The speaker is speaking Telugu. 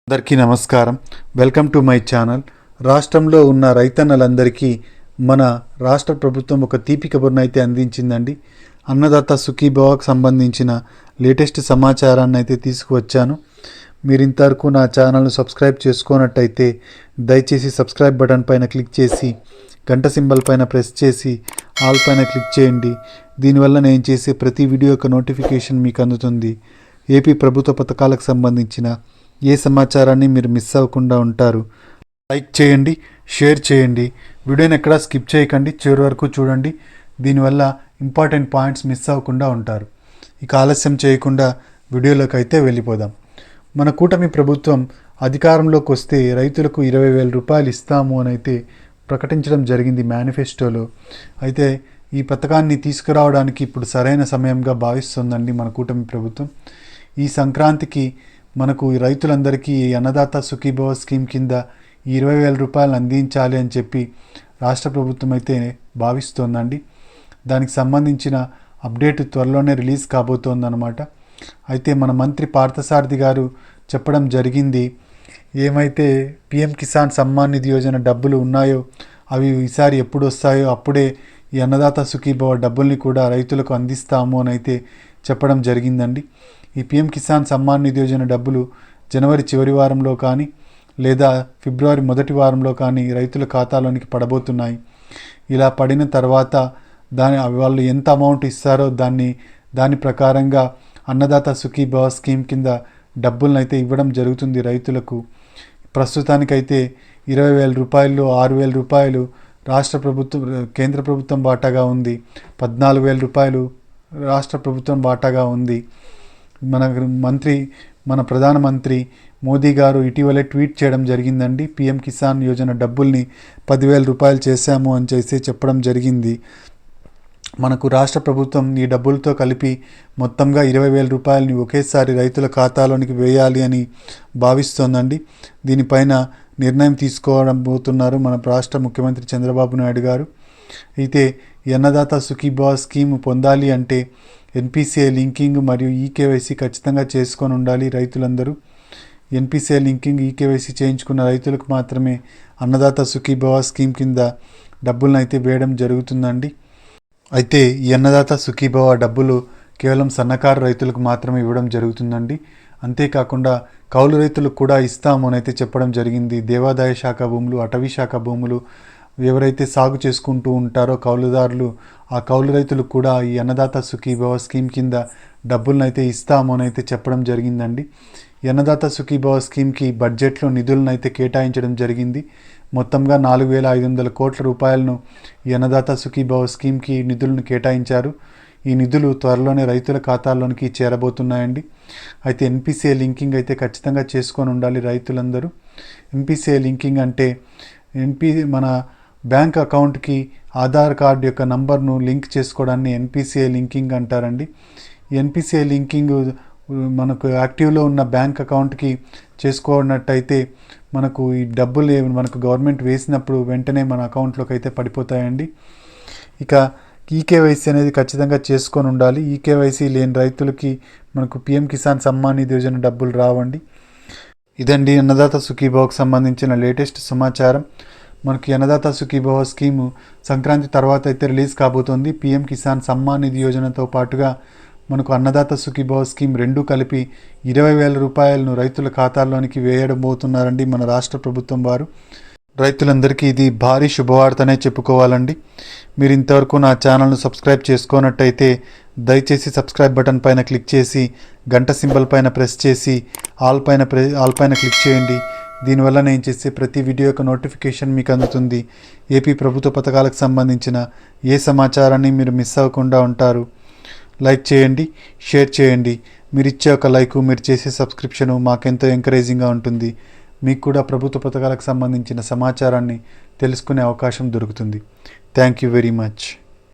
అందరికీ నమస్కారం. Welcome to my channel. రాష్ట్రంలో ఉన్న రైతన్నలందరికీ మన రాష్ట్ర ప్రభుత్వం ఒక తీపి కబుర్ను అయితే అందించిందండి. అన్నదాత సుఖీభవకు సంబంధించిన లేటెస్ట్ సమాచారాన్ని అయితే తీసుకువచ్చాను. మీరు ఇంతవరకు నా ఛానల్ను సబ్స్క్రైబ్ చేసుకున్నట్టయితే దయచేసి సబ్స్క్రైబ్ బటన్ పైన క్లిక్ చేసి గంట సింబల్ పైన ప్రెస్ చేసి ఆల్ పైన క్లిక్ చేయండి. దీనివల్ల నేను చేసే ప్రతి వీడియో యొక్క నోటిఫికేషన్ మీకు అందుతుంది. ఏపీ ప్రభుత్వ పథకాలకు సంబంధించిన ఏ సమాచారాన్ని మీరు మిస్ అవ్వకుండా ఉంటారు. లైక్ చేయండి, షేర్ చేయండి, వీడియోని ఎక్కడా స్కిప్ చేయకండి, చివరి వరకు చూడండి. దీనివల్ల ఇంపార్టెంట్ పాయింట్స్ మిస్ అవ్వకుండా ఉంటారు. ఇక ఆలస్యం చేయకుండా వీడియోలోకి అయితే వెళ్ళిపోదాం. మన కూటమి ప్రభుత్వం అధికారంలోకి వస్తే రైతులకు 20,000 రూపాయలు ఇస్తాము అని అయితే ప్రకటించడం జరిగింది మేనిఫెస్టోలో. అయితే ఈ పథకాన్ని తీసుకురావడానికి ఇప్పుడు సరైన సమయంగా భావిస్తుందండి మన కూటమి ప్రభుత్వం. ఈ సంక్రాంతికి మనకు రైతులందరికీ అన్నదాత సుఖీభవ స్కీమ్ కింద 20,000 రూపాయలు అందించాలి అని చెప్పి రాష్ట్ర ప్రభుత్వం అయితే భావిస్తోందండి. దానికి సంబంధించిన అప్డేట్ త్వరలోనే రిలీజ్ కాబోతోందన్నమాట. అయితే మన మంత్రి పార్థసారథి గారు చెప్పడం జరిగింది, ఏమైతే పిఎం కిసాన్ సమ్మాన్ నిధి యోజన డబ్బులు ఉన్నాయో అవి ఈసారి ఎప్పుడు వస్తాయో అప్పుడే ఈ అన్నదాత సుఖీభవ డబ్బుల్ని కూడా రైతులకు అందిస్తాము అని అయితే చెప్పడం జరిగిందండి. ఈ పిఎం కిసాన్ సమ్మాన్ నిధి యోజన డబ్బులు జనవరి చివరి వారంలో కానీ లేదా ఫిబ్రవరి మొదటి వారంలో కానీ రైతుల ఖాతాలోనికి పడబోతున్నాయి. ఇలా పడిన తర్వాత వాళ్ళు ఎంత అమౌంట్ ఇస్తారో దాని ప్రకారంగా అన్నదాత సుఖీభవ స్కీమ్ కింద డబ్బులను అయితే ఇవ్వడం జరుగుతుంది రైతులకు. ప్రస్తుతానికైతే 20,000 రూపాయల్లో 6,000 రూపాయలు రాష్ట్ర ప్రభుత్వం కేంద్ర ప్రభుత్వం వాటాగా ఉంది, 14,000 రూపాయలు రాష్ట్ర ప్రభుత్వం వాటాగా ఉంది. మన ప్రధానమంత్రి మోదీ గారు ఇటీవలే ట్వీట్ చేయడం జరిగిందండి. పిఎం కిసాన్ యోజన డబ్బుల్ని 10,000 రూపాయలు చేశాము అని చెప్పడం జరిగింది. మనకు రాష్ట్ర ప్రభుత్వం ఈ డబ్బులతో కలిపి మొత్తంగా 20,000 రూపాయలని ఒకేసారి రైతుల ఖాతాలోనికి వేయాలి అని భావిస్తోందండి. దీనిపైన నిర్ణయం తీసుకోబోతున్నారు మన రాష్ట్ర ముఖ్యమంత్రి చంద్రబాబు నాయుడు గారు. అయితే ఈ అన్నదాత సుఖీభవ స్కీమ్ పొందాలి అంటే ఎన్పిసిఐ లింకింగ్ మరియు ఈకేవైసీ ఖచ్చితంగా చేసుకొని ఉండాలి రైతులందరూ. ఎన్పిసిఐ లింకింగ్ ఈకేవైసీ చేయించుకున్న రైతులకు మాత్రమే అన్నదాత సుఖీభవ స్కీమ్ కింద డబ్బులను అయితే వేయడం జరుగుతుందండి. అయితే ఈ అన్నదాత సుఖీభవ డబ్బులు కేవలం సన్నకారు రైతులకు మాత్రమే ఇవ్వడం జరుగుతుందండి. అంతేకాకుండా కౌలు రైతులకు కూడా ఇస్తాము అని అయితే చెప్పడం జరిగింది. దేవాదాయ శాఖ భూములు, అటవీ శాఖ భూములు ఎవరైతే సాగు చేసుకుంటూ ఉంటారో కౌలుదారులు, ఆ కౌలు రైతులకు కూడా ఈ అన్నదాత సుఖీభవ స్కీమ్ కింద డబ్బులను అయితే ఇస్తాము అని అయితే చెప్పడం జరిగిందండి. ఈ అన్నదాత సుఖీభవ స్కీమ్కి బడ్జెట్లో నిధులను అయితే కేటాయించడం జరిగింది. మొత్తంగా 4,500 కోట్ల రూపాయలను ఈ అన్నదాత సుఖీభవ స్కీమ్కి నిధులను కేటాయించారు. ఈ నిధులు త్వరలోనే రైతుల ఖాతాల్లోనికి చేరబోతున్నాయండి. అయితే ఎన్పిసిఐ లింకింగ్ అయితే ఖచ్చితంగా చేసుకొని ఉండాలి రైతులందరూ. ఎన్పిసిఐ లింకింగ్ అంటే మన బ్యాంక్ అకౌంట్కి ఆధార్ కార్డు యొక్క నంబర్ను లింక్ చేసుకోవడాన్ని ఎన్పిసిఐ లింకింగ్ అంటారండి. ఎన్పిసిఐ లింకింగ్ మనకు యాక్టివ్లో ఉన్న బ్యాంక్ అకౌంట్కి చేసుకున్నట్టయితే మనకు ఈ డబ్బులు మనకు గవర్నమెంట్ వేసినప్పుడు వెంటనే మన అకౌంట్లోకి అయితే పడిపోతాయండి. ఇక ఈకేవైసీ అనేది ఖచ్చితంగా చేసుకొని ఉండాలి. ఈకేవైసీ లేని రైతులకి మనకు పిఎం కిసాన్ సమ్మాన్ నిధి యోజన డబ్బులు రావండి. ఇదండి అన్నదాత సుఖీభవకు సంబంధించిన లేటెస్ట్ సమాచారం. మనకి అన్నదాత సుఖీభవ స్కీము సంక్రాంతి తర్వాత అయితే రిలీజ్ కాబోతోంది. పిఎం కిసాన్ సమ్మాన్ నిధి యోజనతో పాటుగా మనకు అన్నదాత సుఖీభవ స్కీమ్ రెండు కలిపి 20,000 రూపాయలను రైతుల ఖాతాల్లోనికి వేయడం పోతున్నారండి మన రాష్ట్ర ప్రభుత్వం వారు. రైతులందరికీ ఇది భారీ శుభవార్తనే చెప్పుకోవాలండి. మీరు ఇంతవరకు నా ఛానల్ను సబ్స్క్రైబ్ చేసుకున్నట్టయితే దయచేసి సబ్స్క్రైబ్ బటన్ పైన క్లిక్ చేసి గంట సింబల్ పైన ప్రెస్ చేసి ఆల్ పైన క్లిక్ చేయండి. దీనివల్ల నేను చేసే ప్రతి వీడియో యొక్క నోటిఫికేషన్ మీకు అందుతుంది. ఏపీ ప్రభుత్వ పథకాలకు సంబంధించిన ఏ సమాచారాన్ని మీరు మిస్ అవ్వకుండా ఉంటారు. లైక్ చేయండి, షేర్ చేయండి. మీరు ఇచ్చే ఒక లైకు, మీరు చేసే సబ్స్క్రిప్షను మాకెంతో ఎంకరేజింగ్గా ఉంటుంది. మీకు కూడా ప్రభుత్వ పథకాలకు సంబంధించిన సమాచారాన్ని తెలుసుకునే అవకాశం దొరుకుతుంది. Thank you very much.